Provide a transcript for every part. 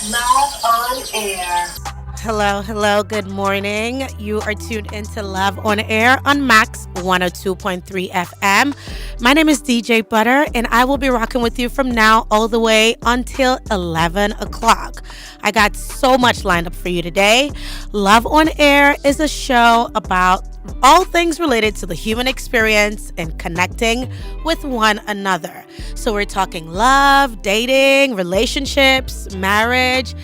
Love on Air. Hello, hello, good morning. You are tuned into Love on Air on Max 102.3 FM. My name is DJ Butter, and I will be rocking with you from now all the way until 11 o'clock. I got so much lined up for you today. Love on Air is a show about all things related to the human experience and connecting with one another. So we're talking love, dating, relationships, marriage,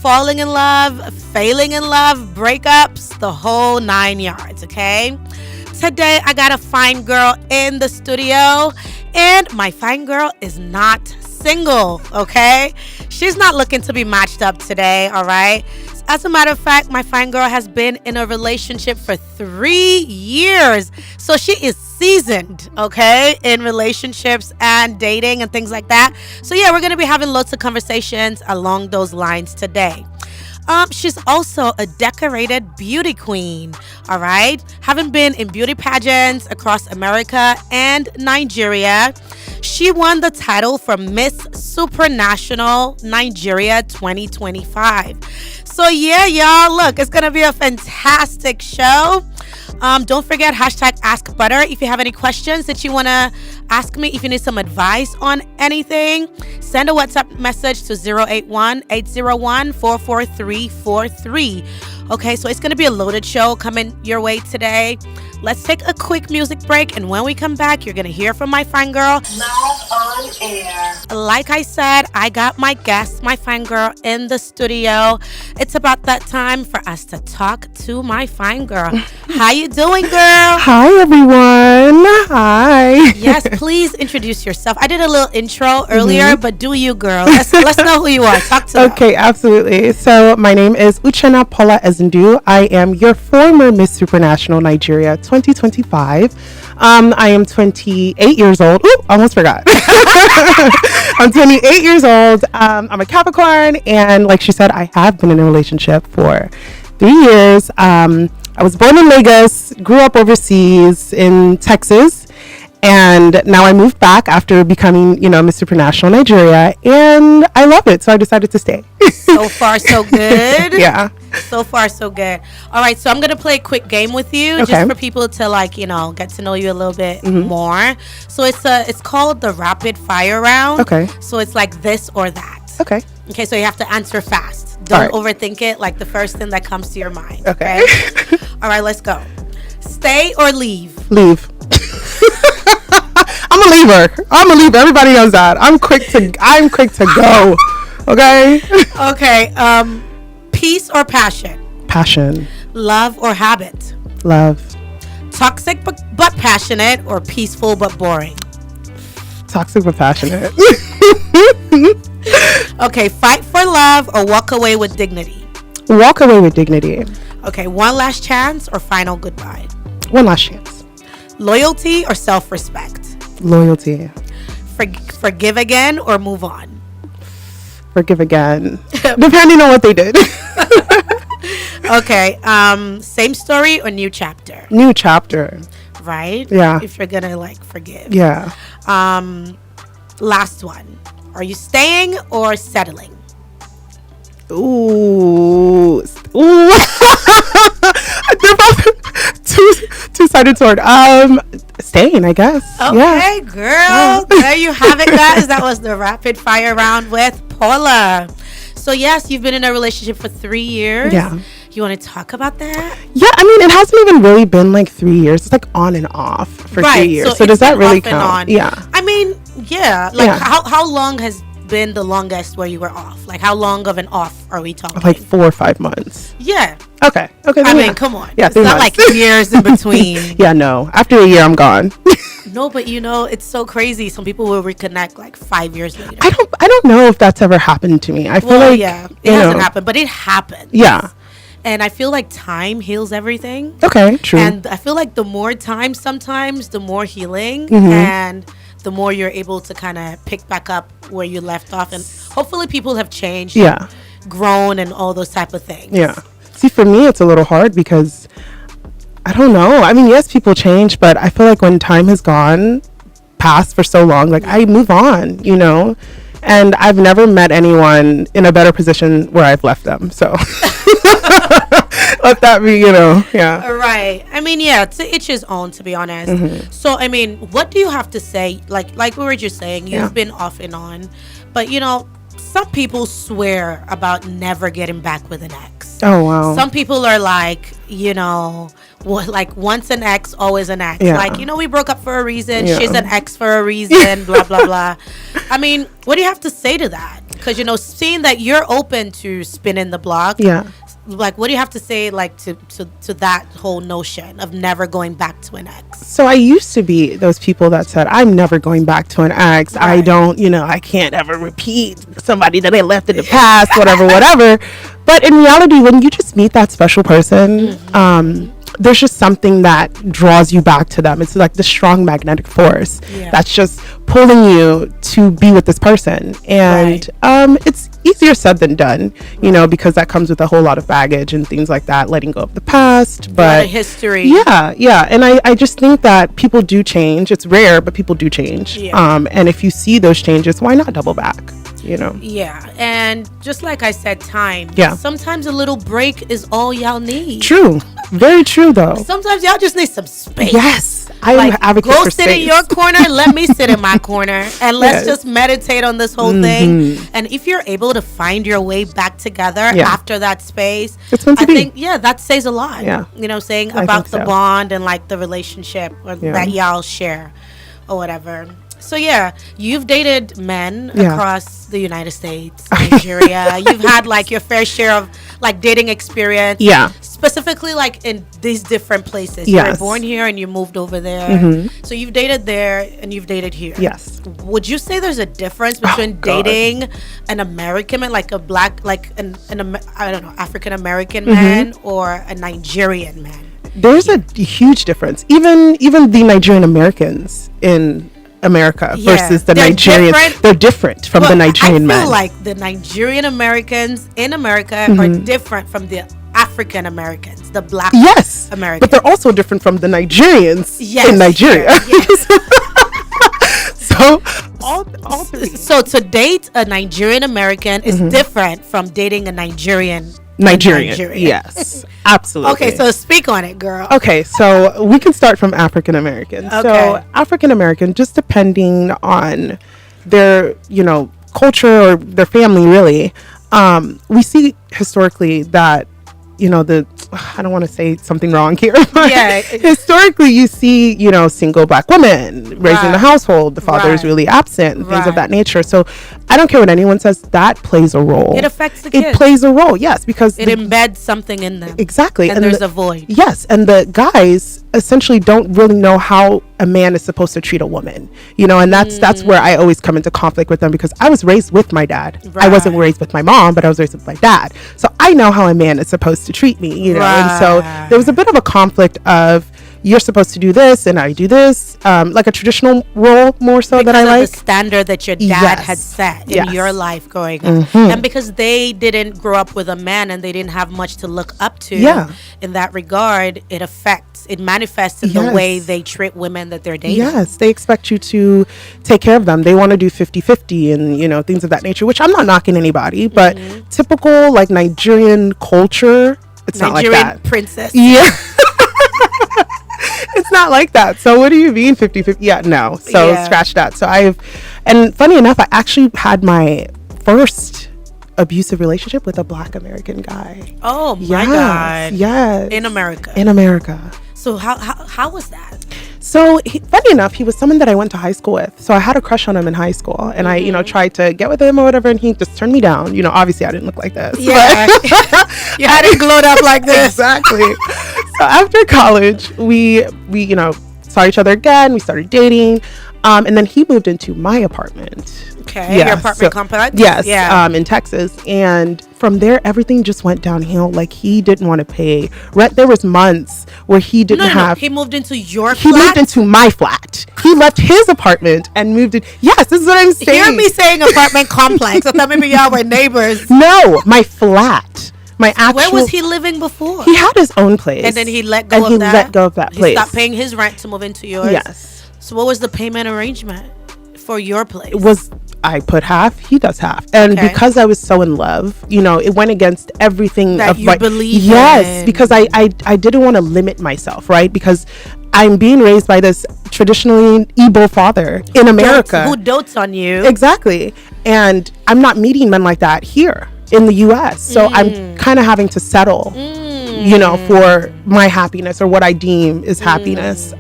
falling in love, failing in love, breakups, the whole 9 yards, okay? Today, I got a fine girl in the studio, and my fine girl is not single, okay? She's not looking to be matched up today, all right? As a matter of fact, my fine girl has been in a relationship for 3 years. So she is seasoned, okay, in relationships and dating and things like that. So yeah, we're going to be having lots of conversations along those lines today. She's also a decorated beauty queen, all right? Having been in beauty pageants across America and Nigeria, she won the title for Miss Supranational Nigeria 2025. So yeah, y'all, look, it's going to be a fantastic show. Don't forget, hashtag Ask Butter. If you have any questions that you want to ask me, if you need some advice on anything, send a WhatsApp message to 081-801-44343. Okay, so it's going to be a loaded show coming your way today. Let's take a quick music break, and when we come back, you're going to hear from my fine girl. Love on Air. Like I said, I got my guest, my fine girl, in the studio. It's about that time for us to talk to my fine girl. How you doing, girl? Hi, everyone. Hi. Yes, please introduce yourself. I did a little intro earlier, but do you, girl? Let's know who you are. Talk to them. Okay, absolutely. So my name is Uchenna Paula Ezendu. I am your former Miss Supranational Nigeria 2025. I am 28 years old. Ooh, almost forgot. I'm 28 years old. I'm a Capricorn, and like she said, I have been in a relationship for 3 years. I was born in Lagos, grew up overseas in Texas, and now I moved back after becoming, Miss Supranational Nigeria, and I love it, so I decided to stay. So far, so good. Yeah. So far, so good. All right, so I'm going to play a quick game with you Okay. just for people to, get to know you a little bit more. So it's called the rapid fire round. Okay. So it's like this or that. Okay. Okay, so you have to answer fast. Don't All right. overthink it, like the first thing that comes to your mind. Okay. All right, let's go. Stay or leave? Leave. I'm a leaver. Everybody knows that. I'm quick to go. Okay. Okay, peace or passion? Passion. Love or habit? Love. Toxic but passionate, or peaceful but boring? Toxic but passionate. Okay, fight for love or walk away with dignity? Walk away with dignity. Okay, one last chance or final goodbye? One last chance. Loyalty or self-respect? Loyalty. Forgive again or move on? Forgive again. Depending on what they did. Okay, same story or new chapter? New chapter. Right? Yeah. If you're gonna forgive. Yeah. Last one. Are you staying or settling? Ooh. They're both two-sided sword. Staying, I guess. Okay, Yeah. girl. There you have it, guys. That was the rapid fire round with Paula. So yes, you've been in a relationship for 3 years. Yeah. You want to talk about that? Yeah, I mean, it hasn't even really been 3 years. It's on and off for 3 years. So it's does that been really off and count? on. Yeah. I mean, yeah. Yeah. How long has been the longest where you were off? How long of an off are we talking? 4 or 5 months. Yeah. Okay. I then mean, yeah. come on. Yeah, It's 3 not months. years in between. Yeah, no. After a year, I'm gone. No, but it's so crazy. Some people will reconnect 5 years later. I don't know if that's ever happened to me. I feel Well, like yeah, it hasn't happened, but it happened. Yeah. And I feel like time heals everything. Okay, true. And I feel like the more time, sometimes the more healing, Mm-hmm. and the more you're able to kind of pick back up where you left off. And hopefully people have changed, Yeah. grown, and all those type of things. Yeah. See, for me, it's a little hard because I don't know. I mean, yes, people change, but I feel like when time has gone past for so long, I move on, And I've never met anyone in a better position where I've left them. So let that be, yeah. Right. I mean, yeah, to each his own, to be honest. So, I mean, what do you have to say? Like we were just saying, you've been off and on, but some people swear about never getting back with an ex. Oh, wow. Some people are like, like once an ex, always an ex. Yeah. Like, we broke up for a reason. Yeah. She's an ex for a reason, blah, blah, blah. I mean, what do you have to say to that? Because, seeing that you're open to spinning the block. Yeah. Like, what do you have to say, like, to that whole notion of never going back to an ex? So I used to be those people that said, I'm never going back to an ex. Right. I don't, I can't ever repeat somebody that I left in the past, whatever. But in reality, when you just meet that special person, there's just something that draws you back to them. It's like the strong magnetic force that's just pulling you to be with this person. And it's easier said than done, because that comes with a whole lot of baggage and things like that, letting go of the past. But a lot of history. Yeah. And I just think that people do change. It's rare, but people do change. Yeah. And if you see those changes, why not double back? Yeah. And just like I said, time. Yeah. Sometimes a little break is all y'all need. True. Very true, though. Sometimes y'all just need some space. Yes. I am advocate go for sit space. in your corner, let me sit in my corner, and let's just meditate on this whole thing. And if you're able to find your way back together after that space, it's meant to be. think that says a lot. Yeah. Saying I about think the so. bond and like the relationship that y'all share or whatever. So you've dated men across the United States, Nigeria. You've had like your fair share of like dating experience. Yeah. Specifically like in these different places. Yes. You were born here and you moved over there. So you've dated there and you've dated here. Yes. Would you say there's a difference between dating an American man, like a black, like I don't know, African American man or a Nigerian man? There's a huge difference. Even the Nigerian Americans in America versus the Nigerians. They're different from the Nigerian men. I feel like the Nigerian Americans in America are different from the African Americans, the black Americans. But they're also different from the Nigerians in Nigeria. Yes. So all three. So to date a Nigerian American is different from dating a Nigerian. Yes, absolutely. Okay, so speak on it, girl. Okay, so we can start from African American. Okay. So African American, just depending on their, culture or their family, really, we see historically that, I don't want to say something wrong here, but historically you see, single black women raising the household, the father is really absent and things of that nature. So I don't care what anyone says, that plays a role. It affects the kids. It plays a role, yes, because it embeds something in them. Exactly. And there's a void. Yes, and the guys essentially don't really know how a man is supposed to treat a woman, and that's where I always come into conflict with them, because I was raised with my dad. I wasn't raised with my mom, but I was raised with my dad. So I know how a man is supposed to treat me, and so there was a bit of a conflict of, you're supposed to do this and I do this, like a traditional role more so that I like. The standard that your dad had set in your life growing up. And because they didn't grow up with a man and they didn't have much to look up to in that regard, it manifests in the way they treat women that they're dating. Yes, they expect you to take care of them. They want to do 50-50 and, things of that nature, which I'm not knocking anybody, but typical like Nigerian culture, it's Nigerian not like that. Princess. Yeah. It's not like that. So what do you mean 50-50? Yeah, no. So scratch that. So and funny enough, I actually had my first abusive relationship with a black American guy. Oh my God. Yes. In America. In America. So how was that? So funny enough, he was someone that I went to high school with. So I had a crush on him in high school, and I, tried to get with him or whatever, and he just turned me down. Obviously I didn't look like this. Yeah. You hadn't glowed up like this. Exactly. So after college, we saw each other again. We started dating, and then he moved into my apartment. Okay. Your apartment complex. Yes. In Texas, and from there everything just went downhill. Like, he didn't want to pay rent. There was months where he didn't have. He moved into your flat. He moved into my flat. He left his apartment and moved in. Yes, this is what I'm saying. Hear me saying apartment complex. I thought maybe y'all were neighbors. No, my flat. My actual. Where was he living before? He had his own place, and then he let go of that. Let go of that place. He stopped paying his rent to move into yours. Yes. So what was the payment arrangement for your place? I put half, he does half. And Okay. because I was so in love, it went against everything That of you my believe Yes, in. because I didn't want to limit myself, right? Because I'm being raised by this traditionally Igbo father in America. Who dotes on you? Exactly. And I'm not meeting men like that here in the US. So I'm kind of having to settle, for my happiness or what I deem is happiness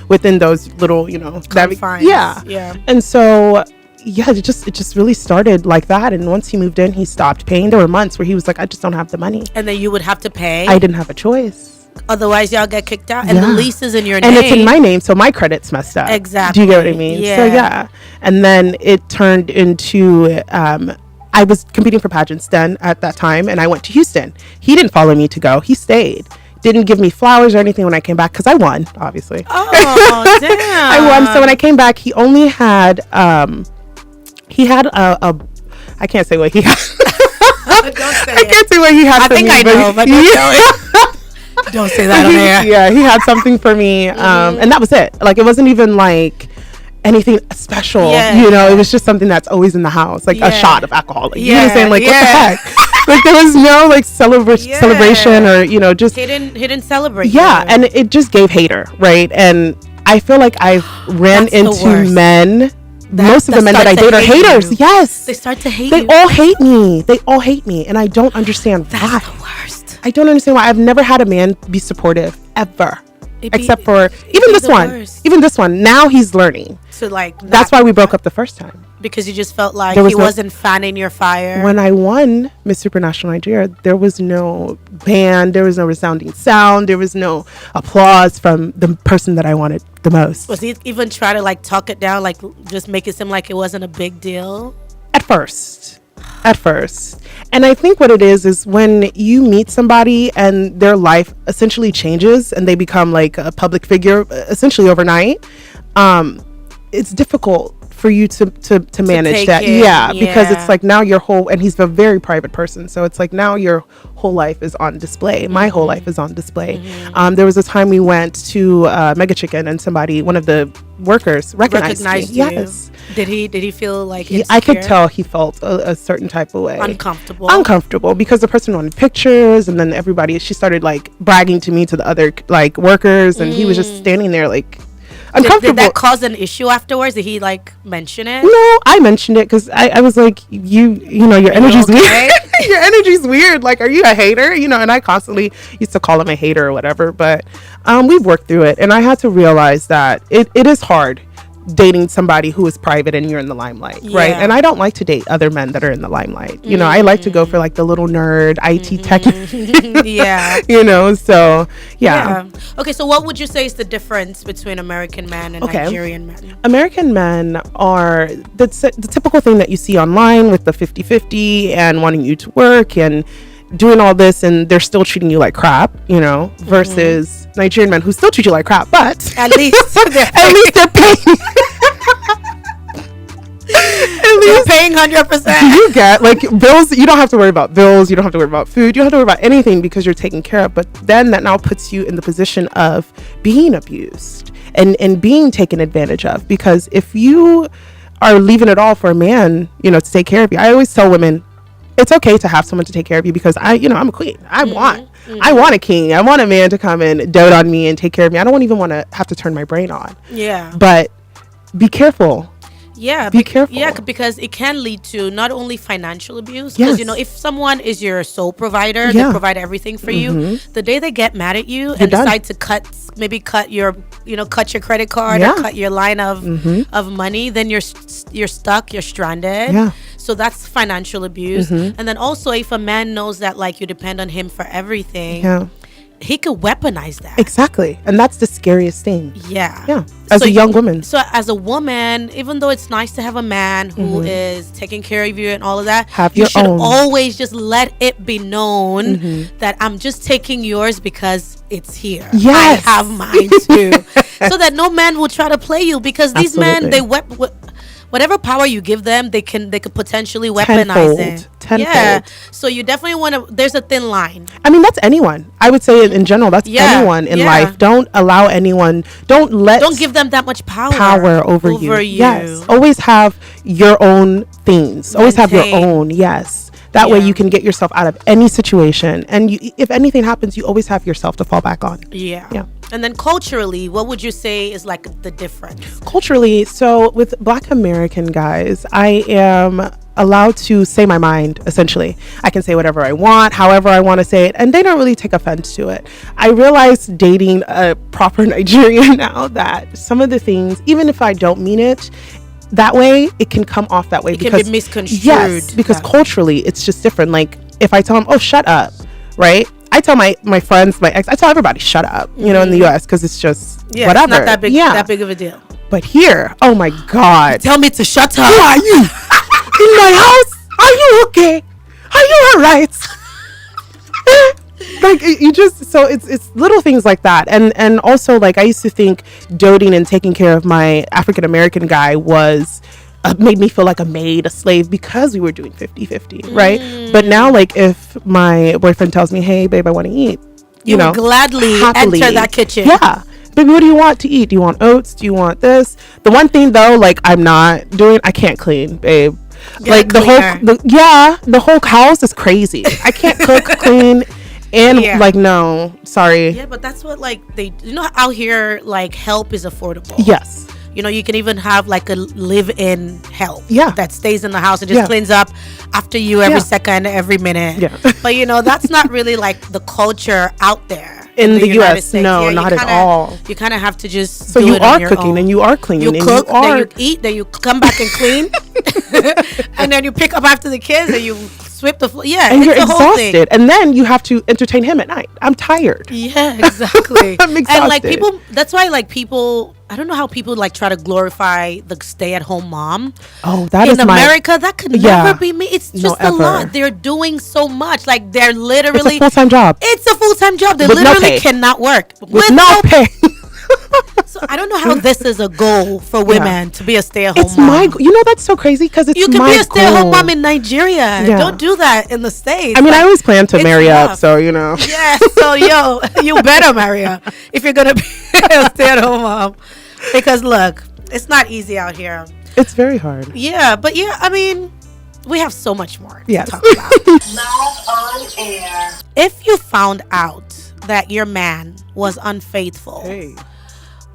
within those little, Confines. Yeah. And so it just really started like that. And once he moved in, he stopped paying. There were months where he was like, I just don't have the money. And then you would have to pay. I didn't have a choice. Otherwise, y'all get kicked out. And the Yeah. lease is in your And name. it's in my name, so my credit's messed up. Exactly. Do you get what I mean? Yeah. So yeah. And then it turned into I was competing for pageants then at that time, and I went to Houston. He didn't follow me to go. He stayed. Didn't give me flowers or anything when I came back because I won, obviously. Oh, damn. I won. So when I came back, he only had a I can't say what he had. Don't say I it. can't say what he had I for think me. I know, but don't tell it. Don't say that on air. Yeah, he had something for me, and that was it. Like, it wasn't even like anything special. Yeah. It was just something that's always in the house, like Yeah. a shot of alcohol. Like, you Yeah, understand? Like, yeah. what the heck? Like, there was no like Yeah. celebration or just He didn't celebrate. yeah, you. and it just gave hater, right? And I feel like I've ran That's the into worst. men. Most of the that men that I start to date are hate haters. you. Yes, They start to hate they you. all hate me. They all hate me, and I don't understand That's why. the worst. I don't understand why. I've never had a man be supportive ever, It'd be- except for it'd even be this the one. worst. Even this one. Now he's learning. So like That's why we broke up the first time. because you just felt like There was he no- wasn't fanning your fire. When I won Miss Supranational Nigeria, there was no band, there was no resounding sound, there was no applause from the person that I wanted the most. Was he even try to like talk it down, like just make it seem like it wasn't a big deal? At first. And I think what it is when you meet somebody and their life essentially changes and they become like a public figure essentially overnight, it's difficult for you to manage take that. it, Yeah, because yeah. it's like now your whole, and he's a very private person, so it's like now your whole life is on display. My whole life is on display. There was a time we went to Mega Chicken and one of the workers recognized me. You. Yes. Did he feel like I could insecure? tell he felt a certain type of way. Uncomfortable Because the person wanted pictures, and then she started like bragging to me to the other like workers, and he was just standing there like uncomfortable. Did that cause an issue afterwards? Did he like mention it? No, I mentioned it because I was like, your energy's okay? weird. Your energy's weird. Like, are you a hater? And I constantly used to call him a hater or whatever. But we've worked through it, and I had to realize that it is hard dating somebody who is private and you're in the limelight, right? Yeah. And I don't like to date other men that are in the limelight. I like to go for like the little nerd IT tech. Yeah. So yeah. Okay, so what would you say is the difference between American men and Okay. Nigerian men? American men are the typical thing that you see online with the 50-50 and wanting you to work and doing all this, and they're still treating you like crap, versus Nigerian men who still treat you like crap, but At least at least they're paying. they're paying 100%. You get like bills. You don't have to worry about bills. You don't have to worry about food. You don't have to worry about anything because you're taken care of. But then that now puts you in the position of being abused and being taken advantage of, because if you are leaving it all for a man, to take care of you. I always tell women, it's okay to have someone to take care of you, because I'm a queen. I want a king. I want a man to come and dote on me and take care of me. I don't even want to have to turn my brain on. Yeah. But be careful. Yeah, Be careful. Yeah, because it can lead to not only financial abuse, because Yes. if someone is your sole provider, Yeah. they provide everything for you. The day they get mad at you and done. decide to cut your credit card Yeah. or cut your line of money, then you're stuck, you're stranded. Yeah. So that's financial abuse. And then also, if a man knows that like you depend on him for everything, Yeah. he could weaponize that. Exactly. And that's the scariest thing. Yeah. Yeah. As a young woman. So as a woman, even though it's nice to have a man who is taking care of you and all of that, Have you your should own. always just let it be known that I'm just taking yours because it's here. Yes. I have mine too. So that no man will try to play you, because these men, Absolutely. whatever power you give them, they could potentially weaponize it. Tenfold. So you definitely want to. There's a thin line. I mean, that's anyone. I would say in general, that's anyone in life. Don't allow anyone. Don't give them that much power over you. Yes. Always have your own things. Always have your own. Yes. That way you can get yourself out of any situation. And if anything happens, you always have yourself to fall back on. Yeah. And then culturally, what would you say is like the difference? Culturally, so with Black American guys, I am allowed to say my mind, essentially. I can say whatever I want, however I want to say it, and they don't really take offense to it. I realize dating a proper Nigerian now that some of the things, even if I don't mean it, that way it can come off that way. It can be misconstrued. Yes, because culturally it's just different. Like if I tell them, oh, shut up, right? I tell my friends, my ex, I tell everybody, shut up, in the US, because it's just whatever. It's not that big of a deal. But here, oh my God. Tell me to shut up. Who are you? In my house? Are you okay? Are you all right? Like you just, so it's little things like that. And also, like, I used to think doting and taking care of my African American guy was made me feel like a maid, a slave, because we were doing 50-50, right? But now, like, if my boyfriend tells me, hey babe, I want to eat, you know, gladly happily enter that kitchen. Yeah. Baby, what do you want to eat? Do you want oats? Do you want this? The one thing though, like, I'm not doing, I can't clean, babe. Like the whole house is crazy. I can't cook, clean, and like, no, sorry. Yeah, but that's what, like, out here, like, help is affordable. Yes. You can even have like a live-in help. That stays in the house and just cleans up after you every second, every minute. Yeah. But that's not really like the culture out there in the United States. No, not at all. You kind of have to just. So you are cooking and you are cleaning. You cook, then you eat, then you come back and clean, and then you pick up after the kids and you sweep the floor. Yeah, and you're exhausted, and then you have to entertain him at night. I'm tired. Yeah, exactly. I'm exhausted. And like people, that's why like people. I don't know how people like try to glorify the stay-at-home mom. Oh, that is in America. That could never be me. It's just a ever. lot. They're doing so much. Like they're literally. It's a full-time job. It's a full-time job. They literally cannot work with no pay. So I don't know how this is a goal for women to be a stay-at-home it's mom. my that's so crazy because it's you can my be a stay-at-home goal. mom in Nigeria. Don't do that in the States. I mean, I always plan to marry up, so Yeah, so you better marry up if you're gonna be a stay-at-home mom. Because look, it's not easy out here. It's very hard. Yeah, but I mean, we have so much more to talk about. Love on air. If you found out that your man was unfaithful,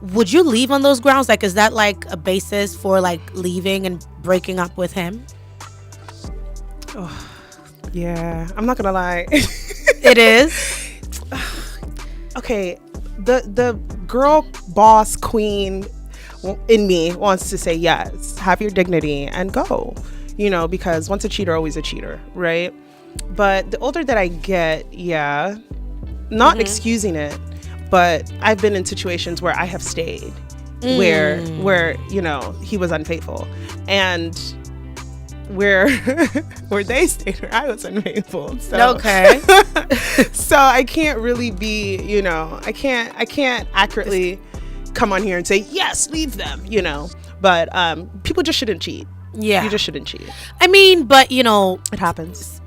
would you leave on those grounds? Like, is that like a basis for like leaving and breaking up with him? Oh, yeah, I'm not gonna lie. It is. Okay, the girl boss queen in me wants to say yes, have your dignity and go, because once a cheater, always a cheater, right? But the older that I get, not excusing it, but I've been in situations where I have stayed where he was unfaithful, and where they stayed where I was unfaithful. So. Okay. So I can't really be, I can't accurately come on here and say, yes, leave them, but people just shouldn't cheat. Yeah. You just shouldn't cheat. I mean, but it happens.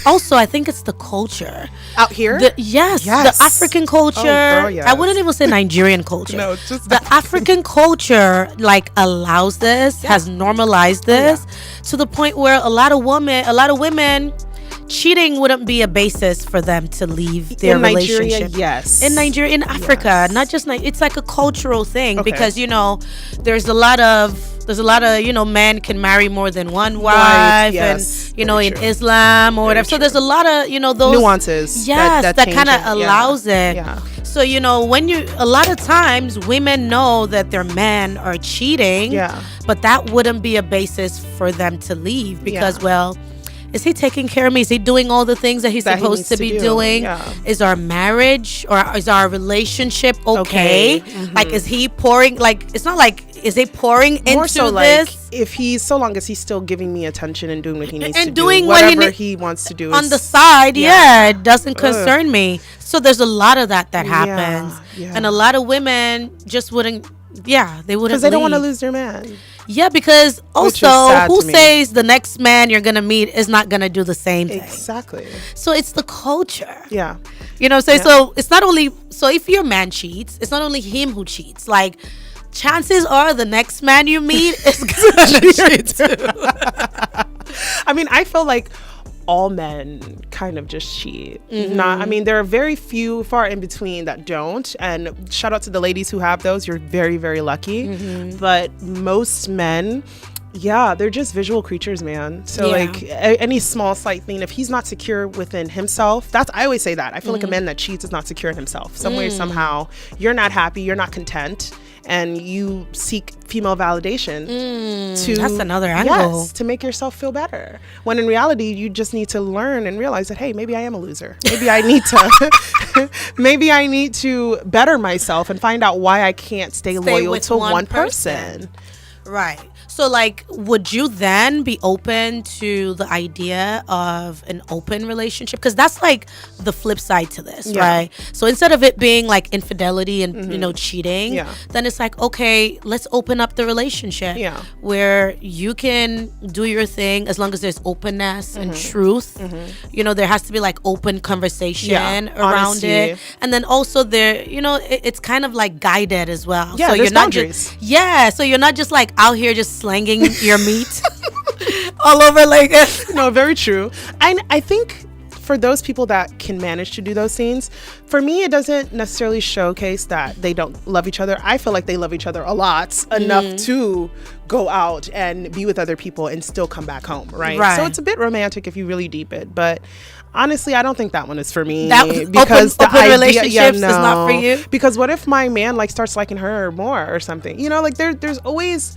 Also, I think it's the culture out here. Yes, the African culture. Oh, girl, yes. I wouldn't even say Nigerian culture. No, it's just the African culture. Like allows this, has normalized this to the point where a lot of women, cheating wouldn't be a basis for them to leave their relationship. Yes, in Nigeria, in Africa, not just it's like a cultural thing because there's a lot of men can marry more than one wife, and in Islam or whatever. So there's a lot of those nuances. Yes, that kind of allows it. Yeah. So when a lot of times women know that their men are cheating, but that wouldn't be a basis for them to leave because is he taking care of me? Is he doing all the things that he's supposed to be doing? Yeah. Is our marriage or is our relationship okay? Mm-hmm. Like, is he pouring? Like, it's not like, is he pouring more into so this? Like, if he's, so long as he's still giving me attention and doing what he needs and to doing do, what whatever he wants to do on the side, it doesn't concern me. So there's a lot of that happens, and a lot of women just wouldn't. Yeah, they wouldn't because they don't want to lose their man. Yeah, because also, sad who to me. says the next man you're gonna meet is not gonna do the same thing? Exactly. So it's the culture. Yeah. You know what I'm saying? Yeah. So it's not only, so if your man cheats, it's not only him who cheats. Like, chances are the next man you meet is gonna cheat too. I mean, I feel like all men kind of just cheat. Not, I mean, there are very few, far in between that don't. And shout out to the ladies who have those. You're very, very lucky. But most men, yeah, they're just visual creatures, man. So Yeah. like any small slight thing, if he's not secure within himself, I always say that. I feel like a man that cheats is not secure in himself. Some way, somehow, you're not happy, you're not content, and you seek female validation to That's another angle. Yes, to make yourself feel better. When in reality, you just need to learn and realize that, hey, maybe I am a loser. Maybe I need to maybe I need to better myself and find out why I can't stay loyal with to one one person. person. Right. So, like, would you then be open to the idea of an open relationship? Because that's like the flip side to this, Yeah. right? So instead of it being like infidelity and you know cheating, Yeah. then it's like, okay, let's open up the relationship, Yeah. where you can do your thing as long as there's openness and truth. You know, there has to be like open conversation Yeah. around Honesty. it, and then also there, you know, it's kind of like guided as well. Yeah, so there's you're not boundaries. just so you're not just like out here just slanging your meat all over like No, very true. And I think for those people that can manage to do those things, for me, it doesn't necessarily showcase that they don't love each other. I feel like they love each other a lot, enough to go out and be with other people and still come back home, right? Right. So it's a bit romantic if you really deep it, but honestly, I don't think that one is for me. That open relationships is not for you? Because what if my man like starts liking her more or something? You know, like there's always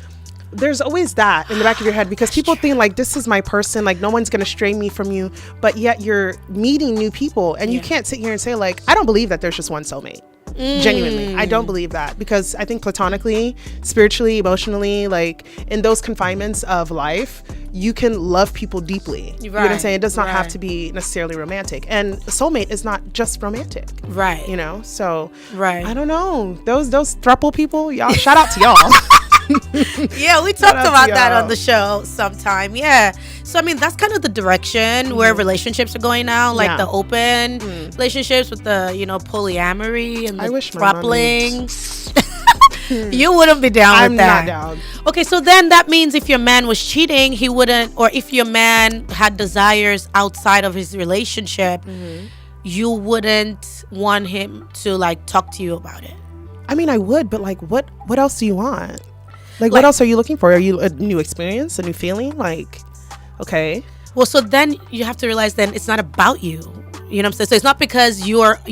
that in the back of your head, because people think like, this is my person, like no one's gonna stray me from you, but yet you're meeting new people and you can't sit here and say like, I don't believe that there's just one soulmate. Genuinely, I don't believe that, because I think platonically, spiritually, emotionally, like in those confinements of life, you can love people deeply. You know what I'm Right, saying? It does not have right. to be necessarily romantic, and a soulmate is not just romantic. right, You know, so right. I don't know, those throuple people, y'all, shout out to y'all. Yeah, we talked out to about that y'all. on the show sometime. Yeah. So I mean, that's kind of the direction where relationships are going now, like Yeah. the open relationships with the, you know, polyamory and the I wish my mom throupling. You wouldn't be down I'm with that. not down. Okay, so then that means if your man was cheating, he wouldn't, or if your man had desires outside of his relationship, you wouldn't want him to like talk to you about it. I mean, I would, but like, what else do you want? Like, Like- what else are you looking for? Are you a new experience, a new feeling? Like, okay, Well, so then you have to realize then it's not about you. You know what I'm saying? So it's not because you aren't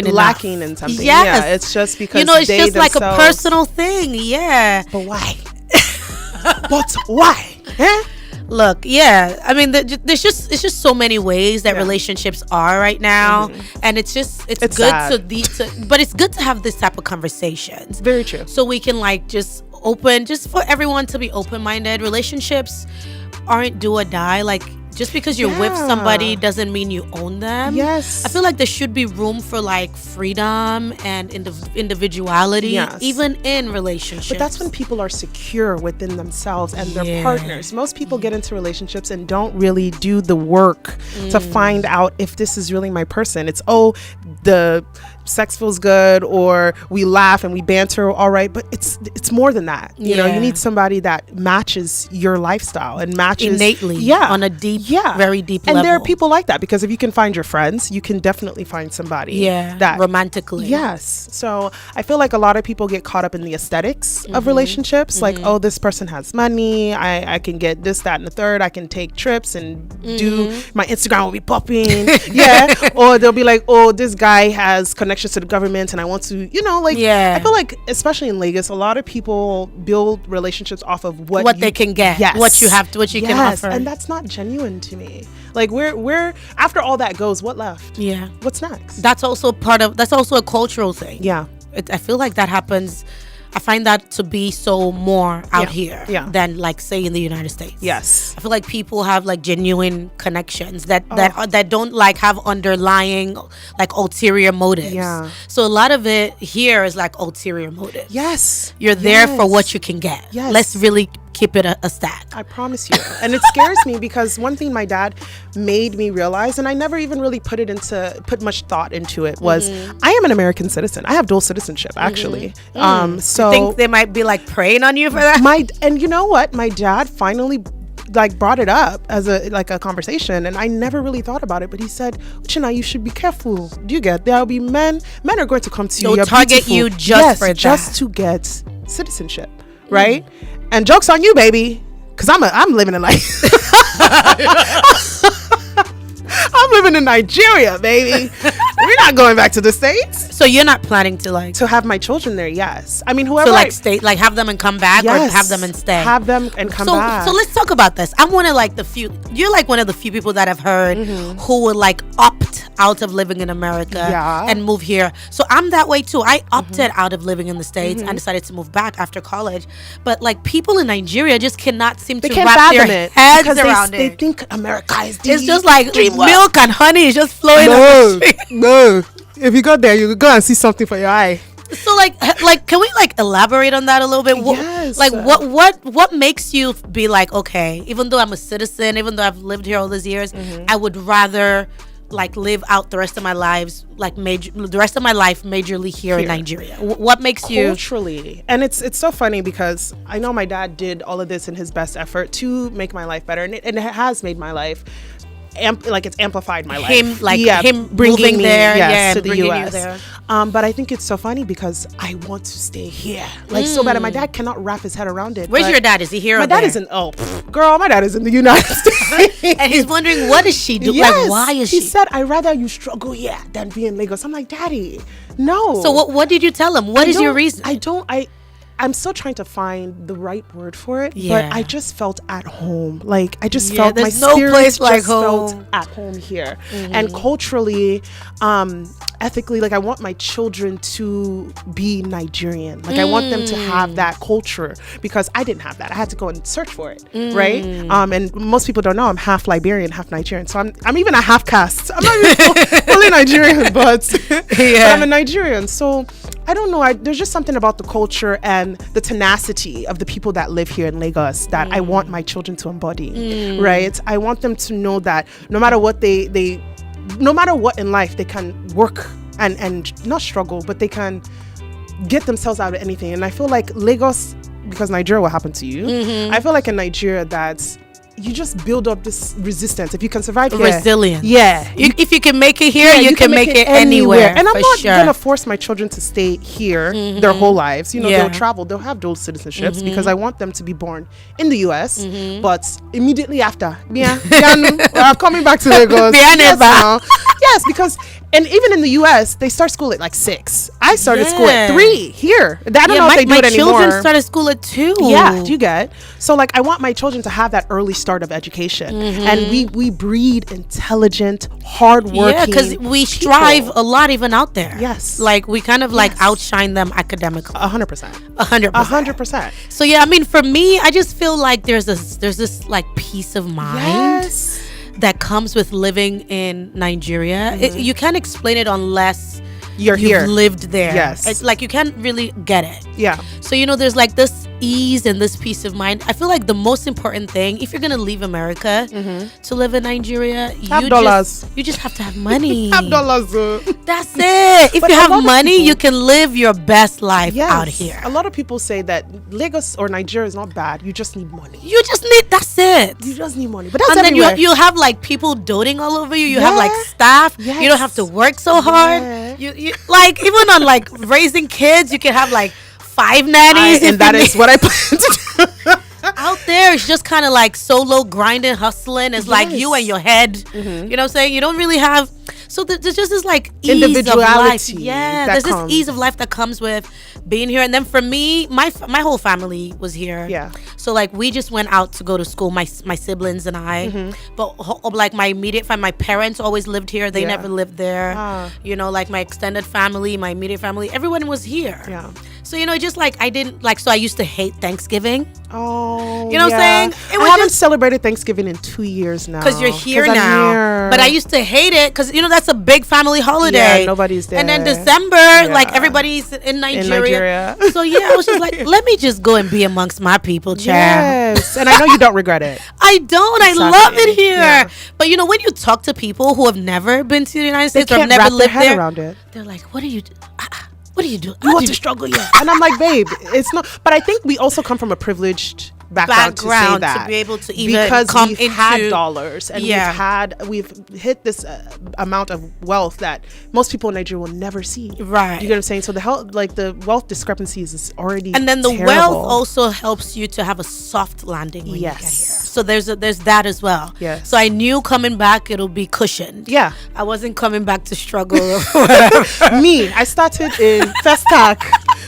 enough. lacking in something. Yes. Yeah, it's just because You know, it's they just like a themselves- personal thing. Yeah. But why? But why? Eh? Look, yeah. I mean, it's just so many ways that relationships are right now, and it's good sad. but it's good to have this type of conversations. Very true. So we can like just for everyone to be open-minded. Relationships aren't do or die. Like, just because you're with Yeah. somebody doesn't mean you own them. Yes. I feel like there should be room for like freedom and individuality, Yes. even in relationships. But that's when people are secure within themselves and their Yeah. partners. Most people get into relationships and don't really do the work to find out if this is really my person. It's, oh, the sex feels good, or we laugh and we banter, all right, but it's more than that. You know, Yeah. you need somebody that matches your lifestyle and matches innately, on a deep, very deep and level. there are people like that, because if you can find your friends, you can definitely find somebody that romantically. Yes. So I feel like a lot of people get caught up in the aesthetics of relationships. Like, oh, this person has money. I can get this, that, and the third. I can take trips and do my Instagram will be popping. Yeah. Or they'll be like, oh, this guy has connections to the government and I want to, you know, like, Yeah. I feel like, especially in Lagos, a lot of people build relationships off of what they can get, what you have to, what you can offer. And that's not genuine to me. Like, we're after all that goes, what left? Yeah. What's next? That's also a cultural thing. Yeah. I feel like that happens. I find that to be so more out here than like say in the United States. Yes. I feel like people have like genuine connections that don't like have underlying like ulterior motives. Yeah. So a lot of it here is like ulterior motives. Yes. You're there for Yes. what you can get. Yes. Let's really keep it a stack. I promise you. And it scares me because one thing my dad made me realize, and I never even really put much thought into it, was I am an American citizen. I have dual citizenship, actually. So I think they might be like preying on you for that. And you know what? My dad finally like brought it up as a conversation, and I never really thought about it, but he said, Uchenna, you should be careful. Do you get, there'll be men are going to come to you. They'll You're target beautiful. you just Yes, for that. just to get citizenship, right? And joke's on you, baby, because I'm living in life. I'm living in Nigeria, baby. We're not going back to the States. So you're not planning to like To have my children there, yes. I mean, whoever to like stay, like have them and come back, or Yes. have them and stay. Have them and come back. So let's talk about this. I'm one of like the few. You're like one of the few people that I've heard who would like opt out of living in America Yeah. and move here. So I'm that way too. I opted out of living in the States and decided to move back after college. But like people in Nigeria just cannot seem They to can't wrap fathom their it heads because around they it. think America is the It's just like dream world. milk and honey is just flowing. on the street. No. If you go there, you go and see something for your eye. So like can we like elaborate on that a little bit? Yes. Like what makes you be like, okay, even though I'm a citizen, even though I've lived here all these years, I would rather like live out the rest of my lives majorly here in Nigeria. What makes you Culturally. And it's so funny because I know my dad did all of this in his best effort to make my life better, and it has made my life it's amplified my life. him bringing moving me, there, yes, to the bringing you US. there. But I think it's so funny because I want to stay here, like so bad, and my dad cannot wrap his head around it. Where's but your dad? Is he here? My or dad there? is in girl. My dad is in the United States, and he's wondering what is she doing? Yes. Like why is she? He said, "I'd rather you struggle here than be in Lagos." I'm like, Daddy, no. So what did you tell him? What is your reason? I'm still trying to find the right word for it, Yeah. but I just felt at home. Like I just Yeah, felt my there's no spirit place like just felt home. at home here. And culturally, ethically, like I want my children to be Nigerian. Like I want them to have that culture because I didn't have that. I had to go and search for it, right? And most people don't know I'm half Liberian, half Nigerian. So I'm even a half caste. I'm not even fully Nigerian, but I'm a Nigerian. So I don't know. There's just something about the culture and the tenacity of the people that live here in Lagos that I want my children to embody, right? I want them to know that no matter what no matter what in life, they can work and not struggle, but they can get themselves out of anything. And I feel like Lagos, because Nigeria will happen to you, I feel like in Nigeria that's you just build up this resistance. If you can survive here, Resilience. yeah, If you can make it here, you can make it anywhere. anywhere. And I'm for not sure. gonna force my children to stay here their whole lives. You know, Yeah. they'll travel, they'll have dual citizenships because I want them to be born in the US, but immediately after, coming back to Lagos. Yes, now. Yes, because and even in the US, they start school at like 6. I started school at 3 here. I don't know if they do it anymore. My children started school at 2. Yeah, do you get? So like I want my children to have that early start of education, and we breed intelligent, hardworking. Yeah, because we strive a lot even out there. Yes. Like we kind of like outshine them academically. 100%. 100%. So yeah, I mean, for me, I just feel like there's this like peace of mind that comes with living in Nigeria. You can't explain it unless You've here. Lived there. Yes. It's like you can't really get it. Yeah. So, there's like this ease and this peace of mind. I feel like the most important thing, if you're going to leave America to live in Nigeria, you just have to have money. Have dollars. That's it. If But you a have lot of money, people- you can live your best life Yes. out here. A lot of people say that Lagos or Nigeria is not bad. You just need money. You just need, that's it. You just need money. But that's And then everywhere. you have like people doting all over you. You have like staff. Yes. You don't have to work so hard. Yeah. You like even on like raising kids, you can have like 5 nannies. and that is what I plan to do. Out there, it's just kind of like solo grinding, hustling. It's like you and your head. You know what I'm saying? You don't really have. So there's just this like ease of life. Individuality Yeah, that there's comes. this ease of life that comes with being here. And then for me, my whole family was here. Yeah. So like we just went out to go to school, my siblings and I. But like my immediate family, my parents always lived here. They Yeah. never lived there. Like my extended family, my immediate family, everyone was here. Yeah. So just like I didn't like. So I used to hate Thanksgiving. Oh, You know what I'm saying? It I was haven't just celebrated Thanksgiving in 2 years now. because you're here 'Cause I'm now. here. But I used to hate it because that's a big family holiday. Yeah, nobody's there. And then December, like everybody's in Nigeria. Nigeria. So I was just like, let me just go and be amongst my people, child. Yes, and I know you don't regret it. I don't. I love it Exactly. here. Yeah. But when you talk to people who have never been to the United They States or have can't never wrap their lived head there, around it. they're like, what do you do? What do you do? You want to struggle, yeah. And I'm like, babe, it's not. But I think we also come from a privileged background to say that, to be able to even because come we've into had dollars and Yeah. we've hit this amount of wealth that most people in Nigeria will never see. Right. You get what I'm saying? So the wealth discrepancies is already And then the terrible. wealth also helps you to have a soft landing when you get here. Yes. So there's that as well. Yes. So I knew coming back it'll be cushioned. Yeah. I wasn't coming back to struggle. Me, I started in Festac.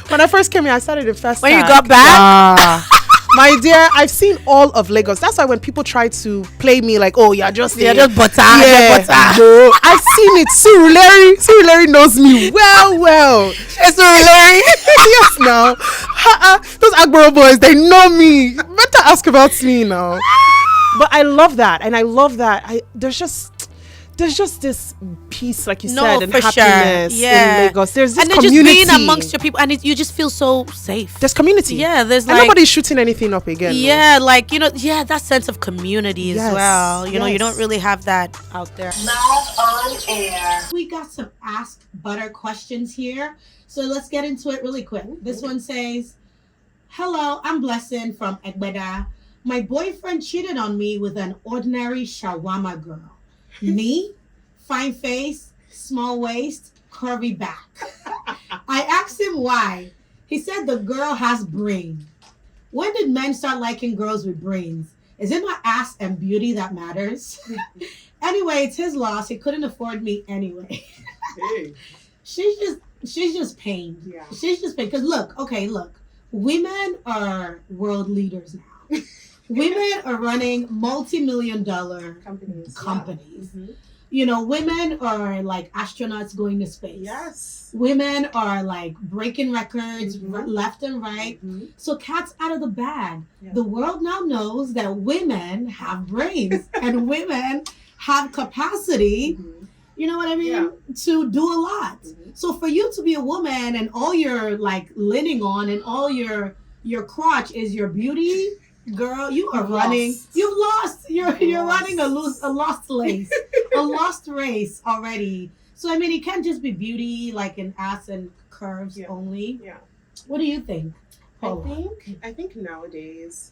When I first came here, I started in Festac. When you got back? My dear, I've seen all of Lagos. That's why when people try to play me like, oh, you're just You're a- just butter. Yeah, You're butter. no, I've seen it. Surulere knows me well. It's really Yes, now. Those Agboro boys, they know me. Better ask about me now. But I love that, and I love that. There's just this peace, like you said, and for sure. happiness Yeah. in Lagos. There's this and then community. just being amongst your people, and you just feel so safe. There's community. Yeah, there's And like nobody's shooting anything up again. no. yeah, like that sense of community as Yes, well. You yes. don't really have that out there. Love on air. We got some Ask Butter questions here. So let's get into it really quick. This one says, hello, I'm Blessing from Egbeda. My boyfriend cheated on me with an ordinary shawarma girl. Me, fine face, small waist, curvy back. I asked him why. He said the girl has brain. When did men start liking girls with brains? Is it not ass and beauty that matters? Anyway, it's his loss. He couldn't afford me anyway. Hey. She's just pained. Yeah. She's just pained. Because look. Women are world leaders now. Women are running multi-million-dollar Companies. companies. Yeah. Mhm. Women are like astronauts going to space. Yes. Women are like breaking records Mhm. left and right. Mhm. So cat's out of the bag. Yeah. The world now knows that women have brains and women have capacity, Mhm. you know what I mean, Yeah. to do a lot. Mhm. So for you to be a woman and all you're like leaning on and all your crotch is your beauty, girl, you are You've running. lost. You've lost. You're You've running a lost. lost race, a lost race already. So I mean, it can't just be beauty like an ass and curves Yeah. only. Yeah. What do you think, Paula? I think nowadays,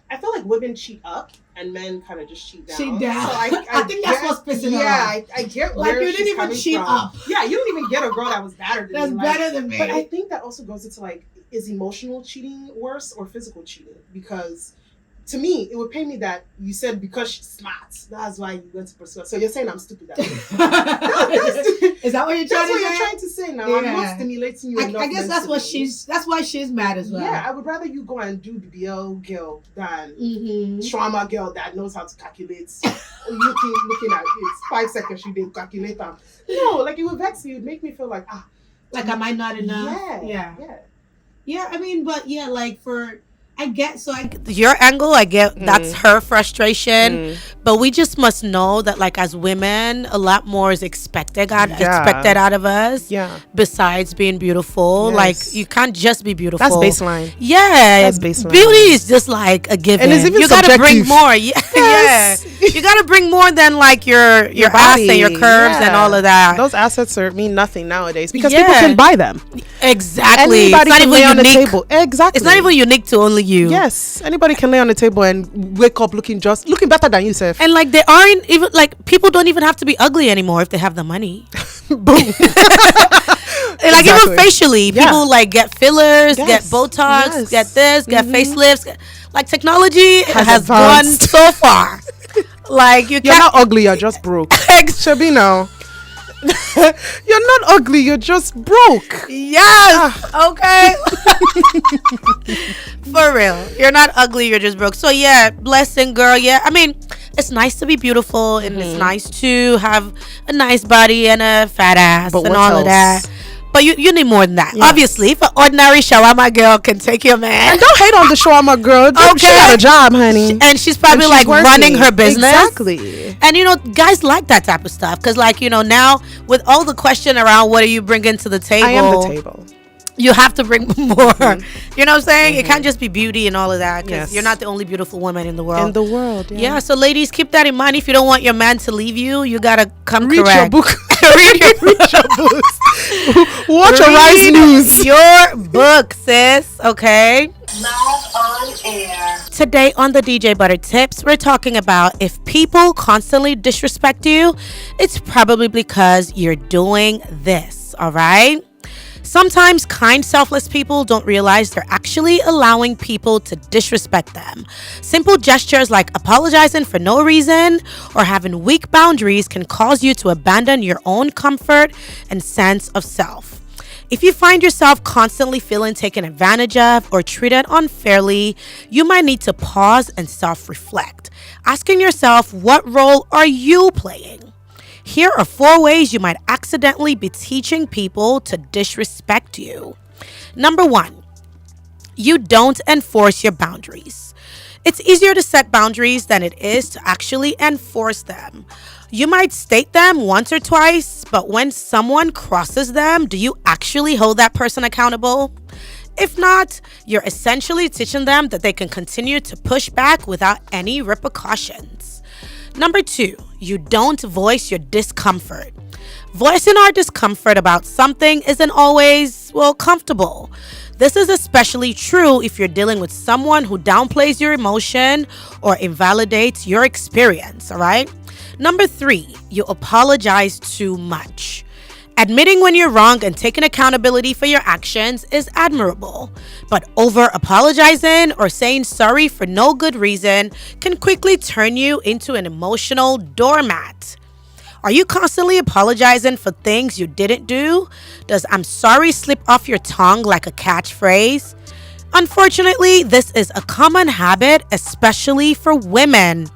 I feel like women cheat up and men kind of just cheat down. Cheat down. So I think that's what's pissing her off. I get Like, where you didn't she's even coming cheat from. up. Yeah, you don't even get a girl that was better than That's me. better than me. But I think that also goes into like, is emotional cheating worse or physical cheating? Because to me, it would pain me that you said because she's smart, that's why you went to pursue her. So you're saying I'm stupid. Is that what you're That's trying what to you're say? trying to say now. I'm Yeah. not stimulating you enough. I guess that's what mentally. that's why she's mad as well. Yeah, I would rather you go and do the BL girl than Mm-hmm. trauma girl that knows how to calculate. looking at it, 5 seconds she did calculate them. No, like it would vex me. It would make me feel like Like, am I not enough? yeah. Yeah, I mean, but yeah, like your angle, I get that's her frustration, but we just must know that like as women, a lot more is expected out of us. Yeah, Besides being beautiful, Yes. like you can't just be beautiful. that's baseline. Yeah, That's baseline. beauty is just like a given. And it's even you gotta bring subjective. more. Yeah, Yes. yeah. You gotta bring more than like your ass and your curves and Yeah. all of that. Those assets mean nothing nowadays because Yeah. people can buy them. Exactly. Anybody It's not can lay even on the unique. table. Exactly. It's not even unique to only you. Yes, anybody can lay on the table and wake up looking better than yourself. And like they aren't even like people don't even have to be ugly anymore if they have the money. Boom. And, like Exactly. even facially, Yeah. people like get fillers, Yes. get Botox, Yes. get this, get facelifts. Like technology has advanced. gone so far. Like you You're can't. not ugly, you're just broke. Shabi now. You're not ugly, you're just broke. Yes. Okay. For real, you're not ugly. You're just broke. So yeah, blessing, girl. Yeah, I mean, it's nice to be beautiful and it's nice to have a nice body and a fat ass But and what all else? of that. But you need more than that. Yes. Obviously, if an ordinary shawarma girl can take your man, And don't hate on the shawarma girl. She Okay. got a job, honey. and she's probably And like she's working. running her business. Exactly. And guys like that type of stuff because, like, now with all the question around what are you bringing to the table, I am the table. you have to bring more. You know what I'm saying? It can't just be beauty and all of that because Yes. you're not the only beautiful woman in the world. In the world. yeah, so ladies, keep that in mind. If you don't want your man to leave you, you gotta come Read correct. your book. Read your Read your books. Watch your Rise Read News. your book, sis. Okay. Love on Air. Today on the DJ Butter Tips, we're talking about if people constantly disrespect you, it's probably because you're doing this, all right? Sometimes kind, selfless people don't realize they're actually allowing people to disrespect them. Simple gestures like apologizing for no reason or having weak boundaries can cause you to abandon your own comfort and sense of self. If you find yourself constantly feeling taken advantage of or treated unfairly, you might need to pause and self-reflect, asking yourself, what role are you playing? Here are 4 ways you might accidentally be teaching people to disrespect you. Number 1, you don't enforce your boundaries. It's easier to set boundaries than it is to actually enforce them. You might state them once or twice, but when someone crosses them, do you actually hold that person accountable? If not, you're essentially teaching them that they can continue to push back without any repercussions. Number 2, you don't voice your discomfort. Voicing our discomfort about something isn't always, comfortable. This is especially true if you're dealing with someone who downplays your emotion or invalidates your experience, all right? Number 3, you apologize too much. Admitting when you're wrong and taking accountability for your actions is admirable, but over apologizing or saying sorry for no good reason can quickly turn you into an emotional doormat. Are you constantly apologizing for things you didn't do? Does "I'm sorry" slip off your tongue like a catchphrase? Unfortunately, this is a common habit, especially for women.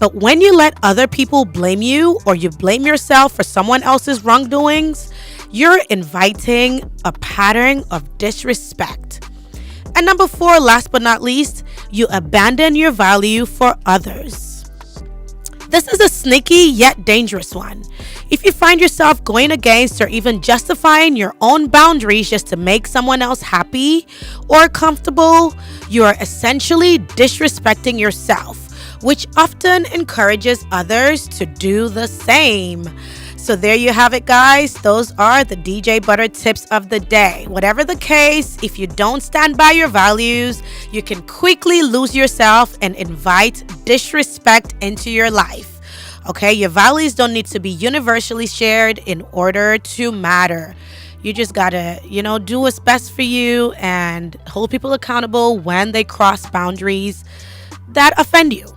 But when you let other people blame you or you blame yourself for someone else's wrongdoings, you're inviting a pattern of disrespect. And number 4, last but not least, you abandon your value for others. This is a sneaky yet dangerous one. If you find yourself going against or even justifying your own boundaries just to make someone else happy or comfortable, you are essentially disrespecting yourself, which often encourages others to do the same. So there you have it, guys. Those are the DJ Butter tips of the day. Whatever the case, if you don't stand by your values, you can quickly lose yourself and invite disrespect into your life. Okay, your values don't need to be universally shared in order to matter. You just gotta, do what's best for you and hold people accountable when they cross boundaries that offend you.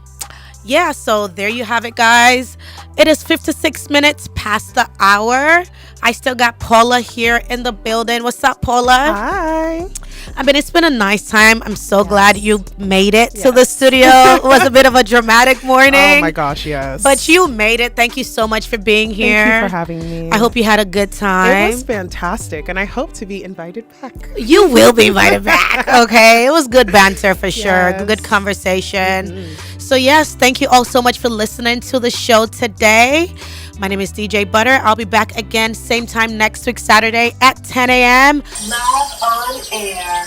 Yeah, so there you have it, guys. It is 56 minutes past the hour. I still got Paula here in the building. What's up, Paula? Hi. I mean, it's been a nice time. I'm so glad you made it to the studio. It was a bit of a dramatic morning. Oh my gosh, yes. But you made it. Thank you so much for being here. Thank you for having me. I hope you had a good time. It was fantastic, and I hope to be invited back. You will be invited back. Okay. It was good banter for sure. Yes. Good conversation. So, yes, thank you all so much for listening to the show today. My name is DJ Butter. I'll be back again same time next week, Saturday at 10 a.m. Love on Air.